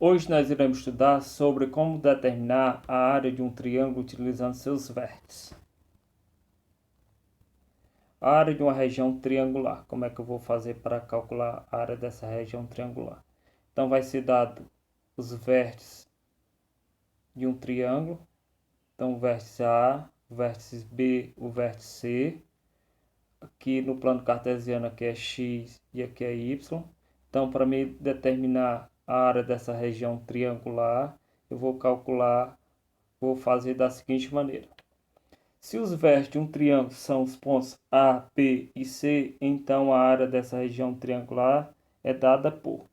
Hoje nós iremos estudar sobre como determinar a área de um triângulo utilizando seus vértices. A área de uma região triangular. Como é que eu vou fazer para calcular a área dessa região triangular? Então vai ser dado os vértices de um triângulo. Então o vértice A, o vértice B, o vértice C. Aqui no plano cartesiano aqui é X e aqui é Y. Então para me determinar a área dessa região triangular, eu vou fazer da seguinte maneira. Se os vértices de um triângulo são os pontos A, B e C, então a área dessa região triangular é dada por.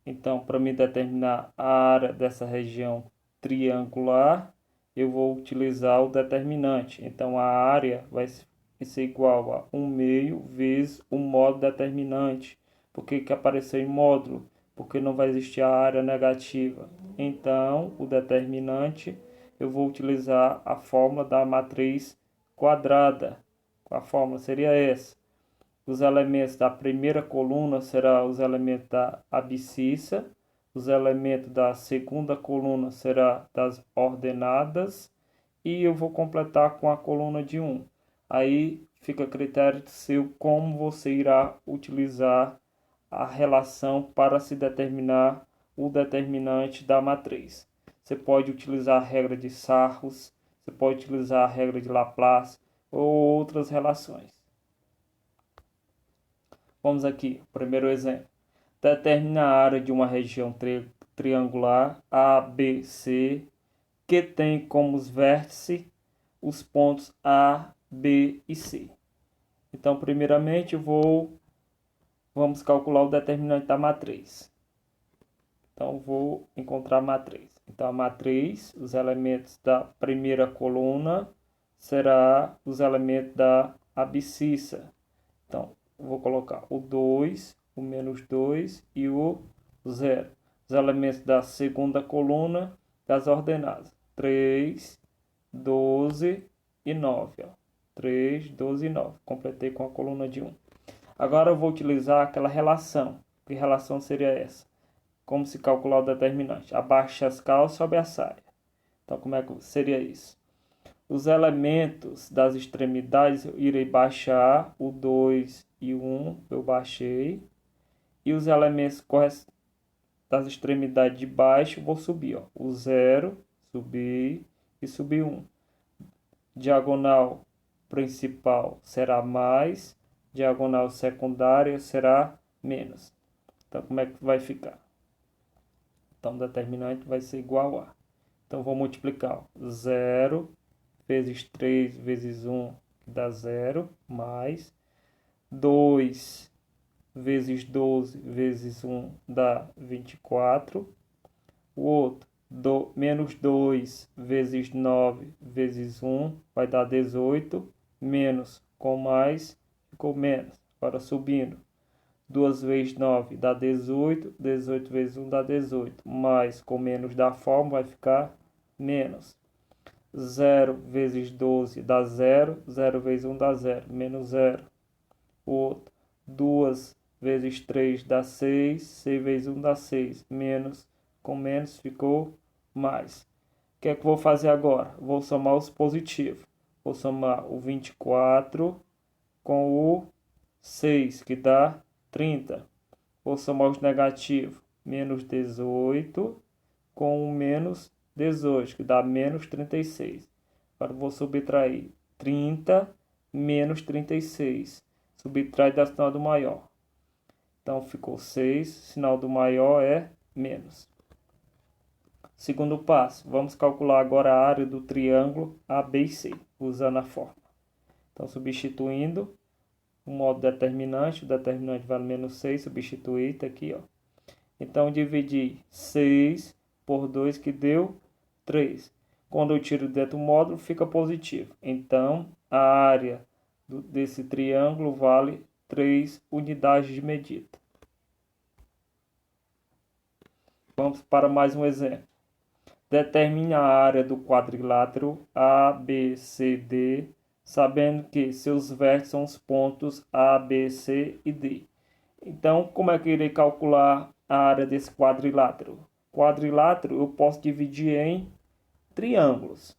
Então, para me determinar a área dessa região triangular, eu vou utilizar o determinante. Então, a área vai ser igual a 1/2 vezes o módulo determinante. Por que apareceu em módulo? Porque não vai existir a área negativa. Então, o determinante, eu vou utilizar a fórmula da matriz quadrada. A fórmula seria essa. Os elementos da primeira coluna serão os elementos da abscissa. Os elementos da segunda coluna serão das ordenadas. E eu vou completar com a coluna de 1. Aí fica a critério seu como você irá utilizar a relação para se determinar o determinante da matriz. Você pode utilizar a regra de Sarros, você pode utilizar a regra de Laplace ou outras relações. Vamos aqui, primeiro exemplo. Determina a área de uma região triangular ABC que tem como vértices os pontos A, B e C. Então, primeiramente, vamos calcular o determinante da matriz. Então, vou encontrar a matriz. Então, a matriz, os elementos da primeira coluna, será os elementos da abscissa. Então, vou colocar o 2, o menos 2 e o 0. Os elementos da segunda coluna das ordenadas. 3, 12 e 9. 3, 12 e 9. Completei com a coluna de 1. Agora eu vou utilizar aquela relação. Que relação seria essa? Como se calcular o determinante? Abaixa as calças, sobe a saia. Então, como é que seria isso? Os elementos das extremidades eu irei baixar, o 2 e o 1 eu baixei. E os elementos das extremidades de baixo vou subir. O 0, subi e subi 1. Diagonal principal será mais, diagonal secundária será menos. Então, como é que vai ficar? Então, o determinante vai ser igual a. Então, vou multiplicar 0 vezes 3 vezes 1, que dá 0, mais 2 vezes 12 vezes 1 dá 24. O outro, menos 2 vezes 9 vezes 1 vai dar 18. Menos com mais ficou menos. Agora subindo. 2 vezes 9 dá 18. 18 vezes 1 dá 18. Mais com menos da forma vai ficar menos. 0 vezes 12 dá 0. 0 vezes 1 dá 0. Menos 0. O outro. 2 vezes 3 dá 6. 6 vezes 1 dá 6. Menos com menos ficou mais. O que é que eu vou fazer agora? Vou somar os positivos. Vou somar o 24 com o 6, que dá 30. Vou somar os negativos. Menos 18 com o menos 18, que dá menos 36. Agora vou subtrair 30 menos 36. Subtrai da sinal do maior. Então ficou 6, sinal do maior é menos. Segundo passo, vamos calcular agora a área do triângulo ABC, usando a fórmula. Então, substituindo o modo determinante, o determinante vale menos 6, substituir, está aqui, ó. Então, dividir 6 por 2, que deu 3. Quando eu tiro dentro do módulo, fica positivo. Então, a área desse triângulo vale 3 unidades de medida. Vamos para mais um exemplo. Determine a área do quadrilátero ABCD, sabendo que seus vértices são os pontos A, B, C e D. Então, como é que eu irei calcular a área desse quadrilátero? Quadrilátero eu posso dividir em triângulos.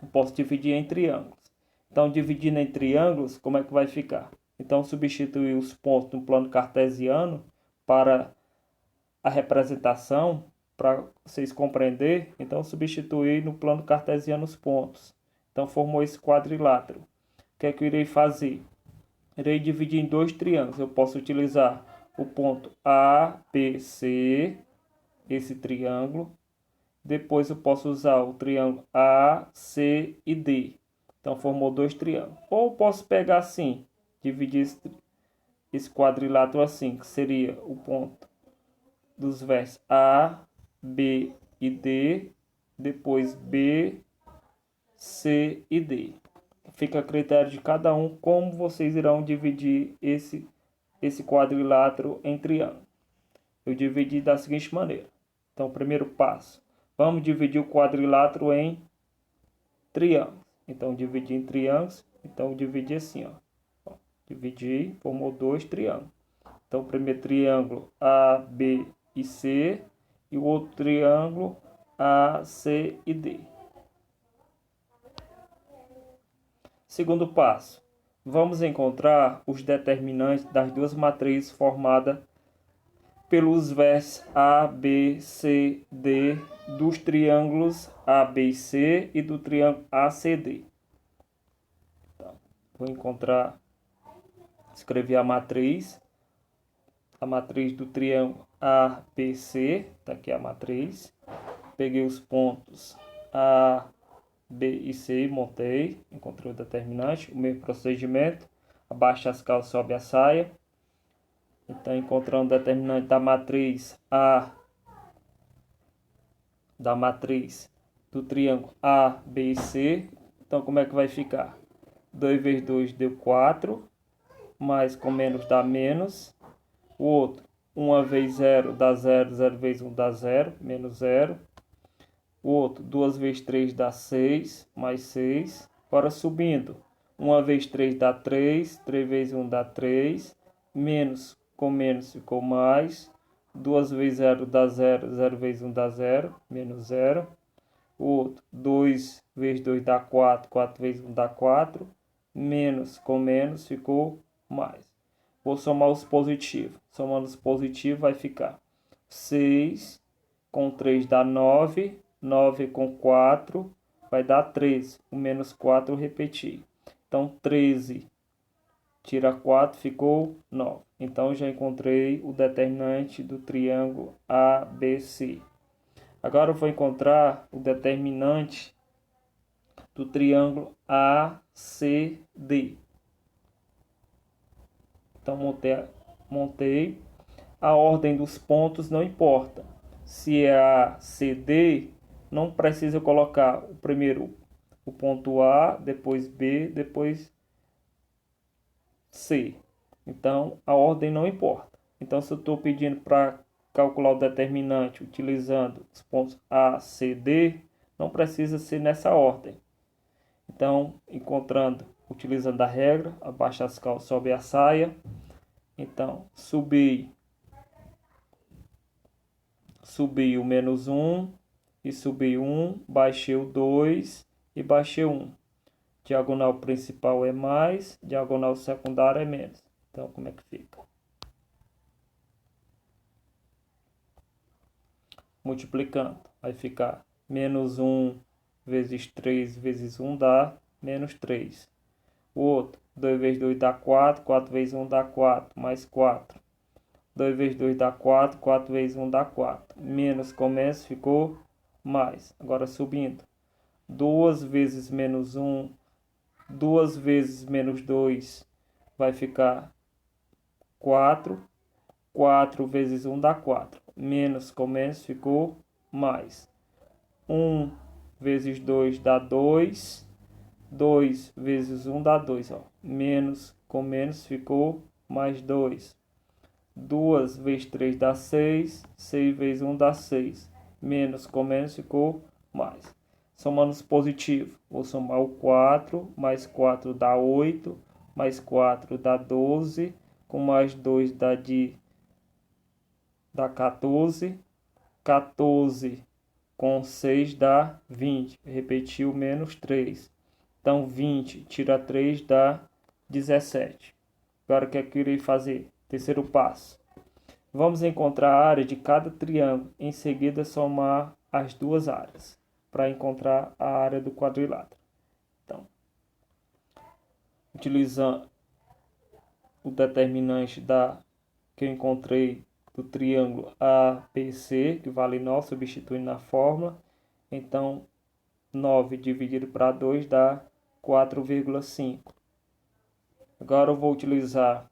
Então, dividindo em triângulos, como é que vai ficar? Então, substituir os pontos no plano cartesiano para a representação, para vocês compreenderem. Então, substituir no plano cartesiano os pontos. Então, formou esse quadrilátero. O que é que eu irei fazer? Irei dividir em dois triângulos. Eu posso utilizar o ponto A, B, C, esse triângulo. Depois eu posso usar o triângulo A, C e D. Então, formou dois triângulos. Ou eu posso pegar assim, dividir esse quadrilátero assim, que seria o ponto dos vértices A, B e D. Depois B, C e D. Fica a critério de cada um como vocês irão dividir esse quadrilátero em triângulo. Eu dividi da seguinte maneira. Então, primeiro passo. Vamos dividir o quadrilátero em triângulos. Então, dividir em triângulos. Então, dividi assim, ó. Dividi, formou dois triângulos. Então, o primeiro triângulo A, B e C. E o outro triângulo A, C e D. Segundo passo. Vamos encontrar os determinantes das duas matrizes formadas pelos vértices A, B, C, D, dos triângulos A, B e C e do triângulo ACD. Então, vou encontrar, escrever a matriz do triângulo ABC, está aqui a matriz. Peguei os pontos A, B e C, montei, encontrei o determinante, o mesmo procedimento, abaixa as calças, sobe a saia. Então, encontrando o determinante da matriz A, da matriz do triângulo A, B e C. Então, como é que vai ficar? 2 vezes 2 deu 4, mais com menos dá menos. O outro, 1 vezes 0 dá 0, 0 vezes 1 dá 0, menos 0. O outro, 2 vezes 3 dá 6, mais 6. Agora subindo, 1 vezes 3 dá 3, 3 vezes 1 dá 3, menos com menos ficou mais. 2 vezes 0 dá 0, 0 vezes 1 dá 0, menos 0. O outro, 2 vezes 2 dá 4, 4 vezes 1 dá 4, menos com menos ficou mais. Vou somar os positivos. Somando os positivos vai ficar 6 com 3 dá 9, 9 com 4 vai dar 13. O menos 4 eu repeti. Então, 13 tira 4, ficou 9. Então, já encontrei o determinante do triângulo ABC. Agora, eu vou encontrar o determinante do triângulo ACD. Então, montei. A ordem dos pontos não importa. Se é ACD, não precisa colocar o primeiro o ponto A, depois B, depois C. Então, a ordem não importa. Então, se eu estou pedindo para calcular o determinante utilizando os pontos A, C, D, não precisa ser nessa ordem. Então, utilizando a regra, abaixa as calças, sobe a saia. Então, subi o menos 1 e subi 1, baixei o 2 e baixei 1. Diagonal principal é mais, diagonal secundária é menos. Então, como é que fica? Multiplicando, vai ficar menos 1 vezes 3 vezes 1 dá menos 3. O outro, 2 vezes 2 dá 4, 4 vezes 1 dá 4, mais 4. 2 vezes 2 dá 4, 4 vezes 1 dá 4. Menos com menos ficou mais. Agora subindo. 2 vezes menos 1, 2 vezes menos 2 vai ficar 4. 4 vezes 1 dá 4. Menos com menos ficou mais. 1 vezes 2 dá 2. 2 vezes 1 dá 2. Ó. Menos com menos ficou mais 2. 2 vezes 3 dá 6. 6 vezes 1 dá 6. Menos com menos ficou mais. Somando os positivos. Vou somar o 4. Mais 4 dá 8. Mais 4 dá 12. Com mais 2 dá dá 14. 14 com 6 dá 20. Repetiu, menos 3. Então, 20 tira 3 dá 17. Agora, o que é que eu irei fazer? Terceiro passo. Vamos encontrar a área de cada triângulo. Em seguida, somar as duas áreas para encontrar a área do quadrilátero. Então, utilizando o determinante que eu encontrei do triângulo ABC, que vale 9, substituindo na fórmula. Então, 9 dividido para 2 dá 4,5. Agora eu vou utilizar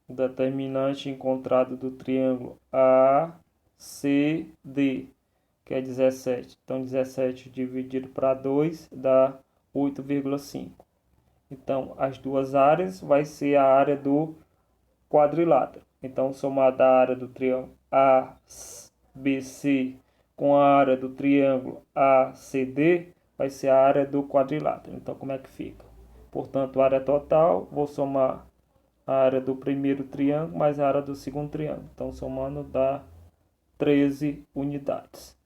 o determinante encontrado do triângulo ACD, que é 17. Então, 17 dividido para 2 dá 8,5. Então, as duas áreas vai ser a área do quadrilátero. Então, somada a área do triângulo ABC com a área do triângulo ACD, vai ser a área do quadrilátero. Então, como é que fica? Portanto, a área total, vou somar a área do primeiro triângulo mais a área do segundo triângulo. Então, somando dá 13 unidades.